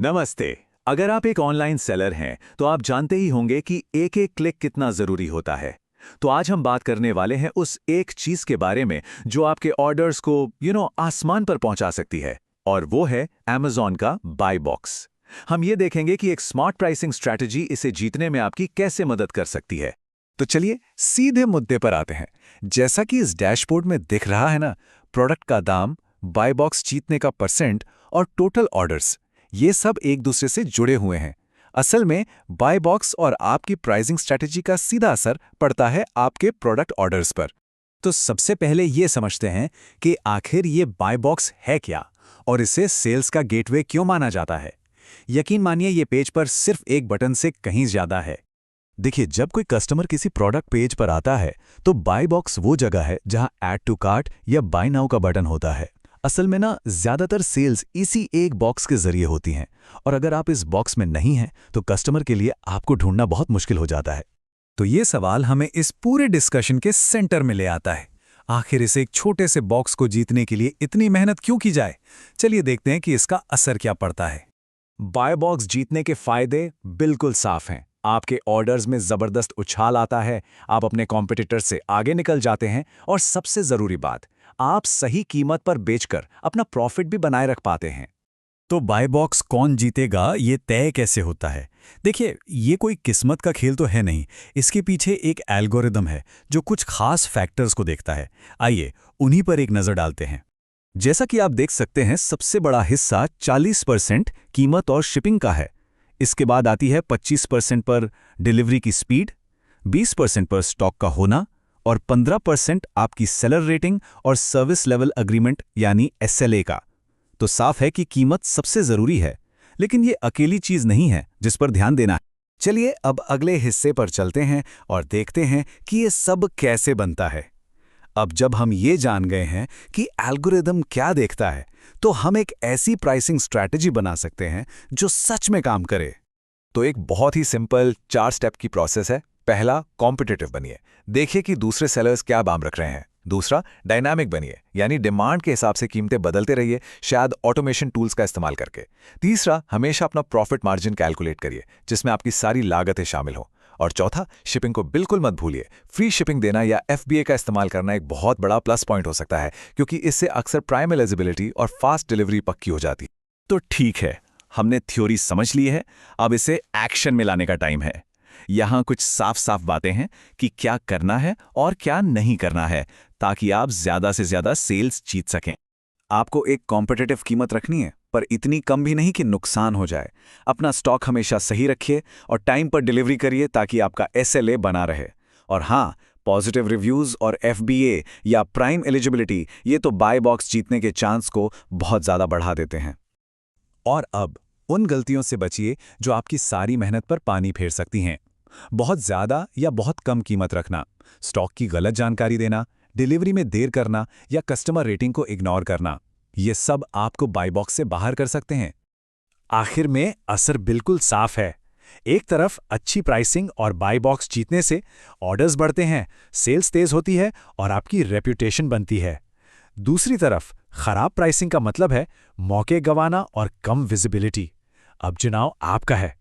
नमस्ते। अगर आप एक ऑनलाइन सेलर हैं तो आप जानते ही होंगे कि एक एक क्लिक कितना जरूरी होता है। तो आज हम बात करने वाले हैं उस एक चीज के बारे में जो आपके ऑर्डर्स को आसमान पर पहुंचा सकती है, और वो है Amazon का बाय बॉक्स। हम ये देखेंगे कि एक स्मार्ट प्राइसिंग स्ट्रैटेजी इसे जीतने में आपकी कैसे मदद कर सकती है। तो चलिए सीधे मुद्दे पर आते हैं। जैसा कि इस डैशबोर्ड में दिख रहा है ना, प्रोडक्ट का दाम, बाय बॉक्स जीतने का परसेंट और टोटल ऑर्डर्स, ये सब एक दूसरे से जुड़े हुए हैं। असल में बाय बॉक्स और आपकी प्राइसिंग स्ट्रैटेजी का सीधा असर पड़ता है आपके प्रोडक्ट ऑर्डर्स पर। तो सबसे पहले ये समझते हैं कि आखिर ये बाय बॉक्स है क्या और इसे सेल्स का गेटवे क्यों माना जाता है। यकीन मानिए ये पेज पर सिर्फ एक बटन से कहीं ज्यादा है। देखिए, जब कोई कस्टमर किसी प्रोडक्ट पेज पर आता है तो बाय बॉक्स वो जगह है जहां ऐड टू कार्ट या बाय नाउ का बटन होता है। असल में ना, ज्यादातर सेल्स इसी एक बॉक्स के जरिए होती हैं, और अगर आप इस बॉक्स में नहीं हैं तो कस्टमर के लिए आपको ढूंढना बहुत मुश्किल हो जाता है। तो ये सवाल हमें इस पूरे डिस्कशन के सेंटर में ले आता है। आखिर इस एक छोटे से बॉक्स को जीतने के लिए इतनी मेहनत क्यों की जाए? चलिए देखते हैं कि इसका असर क्या पड़ता है। बाय बॉक्स जीतने के फायदे बिल्कुल साफ हैं। आपके ऑर्डर्स में जबरदस्त उछाल आता है, आप अपने कॉम्पिटिटर से आगे निकल जाते हैं, और सबसे जरूरी बात, आप सही कीमत पर बेचकर अपना प्रॉफिट भी बनाए रख पाते हैं। तो बाय बॉक्स कौन जीतेगा, ये तय कैसे होता है? देखिए, ये कोई किस्मत का खेल तो है नहीं। इसके पीछे एक एल्गोरिदम है जो कुछ खास फैक्टर्स को देखता है। आइए उन्हीं पर एक नजर डालते हैं। जैसा कि आप देख सकते हैं, सबसे बड़ा हिस्सा 40% कीमत और शिपिंग का है। इसके बाद आती है 25% पर डिलीवरी की स्पीड, 20% पर स्टॉक का होना, और 15% आपकी सेलर रेटिंग और सर्विस लेवल अग्रीमेंट यानी SLA का। तो साफ है कि कीमत सबसे जरूरी है, लेकिन ये अकेली चीज नहीं है जिस पर ध्यान देना है। चलिए अब अगले हिस्से पर चलते हैं और देखते हैं कि ये सब कैसे बनता है। अब जब हम ये जान गए हैं कि एल्गोरिदम क्या देखता है, तो हम एक ऐसी प्राइसिंग स्ट्रैटेजी बना सकते हैं जो सच में काम करे। तो एक बहुत ही सिंपल 4 स्टेप की प्रोसेस है। पहला, कॉम्पिटिटिव बनिए, देखिए कि दूसरे सेलर्स क्या दाम रख रहे हैं। दूसरा, डायनामिक बनिए, यानी डिमांड के हिसाब से कीमतें बदलते रहिए, शायद ऑटोमेशन टूल्स का इस्तेमाल करके। तीसरा, हमेशा अपना प्रॉफिट मार्जिन कैलकुलेट करिए जिसमें आपकी सारी लागतें शामिल हों। और चौथा, शिपिंग को बिल्कुल मत भूलिए। फ्री शिपिंग देना या FBA का इस्तेमाल करना एक बहुत बड़ा प्लस पॉइंट हो सकता है, क्योंकि इससे अक्सर प्राइम एलिजिबिलिटी और फास्ट डिलीवरी पक्की हो जाती। तो ठीक है, हमने थ्योरी समझ ली है, अब इसे एक्शन में लाने का टाइम है। यहाँ कुछ साफ साफ बातें हैं कि क्या करना है और क्या नहीं करना है, ताकि आप ज्यादा से ज्यादा सेल्स जीत सकें। आपको एक कॉम्पिटिटिव कीमत रखनी है, पर इतनी कम भी नहीं कि नुकसान हो जाए। अपना स्टॉक हमेशा सही रखिए और टाइम पर डिलीवरी करिए ताकि आपका SLA बना रहे। और हाँ, पॉजिटिव रिव्यूज और FBA या प्राइम एलिजिबिलिटी, ये तो बाय बॉक्स जीतने के चांस को बहुत ज्यादा बढ़ा देते हैं। और अब उन गलतियों से बचिए जो आपकी सारी मेहनत पर पानी फेर सकती हैं। बहुत ज्यादा या बहुत कम कीमत रखना, स्टॉक की गलत जानकारी देना, डिलीवरी में देर करना या कस्टमर रेटिंग को इग्नोर करना, ये सब आपको बाय बॉक्स से बाहर कर सकते हैं। आखिर में असर बिल्कुल साफ है। एक तरफ अच्छी प्राइसिंग और बाय बॉक्स जीतने से ऑर्डर्स बढ़ते हैं, सेल्स तेज होती है और आपकी रेप्यूटेशन बनती है। दूसरी तरफ खराब प्राइसिंग का मतलब है मौके गंवाना और कम विजिबिलिटी। अब चुनाव आपका है।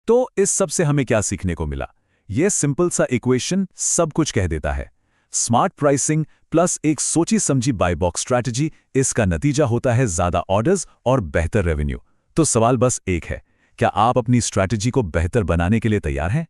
तो इस सब से हमें क्या सीखने को मिला? यह सिंपल सा इक्वेशन सब कुछ कह देता है। स्मार्ट प्राइसिंग प्लस एक सोची समझी बाय बॉक्स स्ट्रैटेजी, इसका नतीजा होता है ज्यादा ऑर्डर्स और बेहतर रेवेन्यू। तो सवाल बस एक है, क्या आप अपनी स्ट्रैटेजी को बेहतर बनाने के लिए तैयार हैं?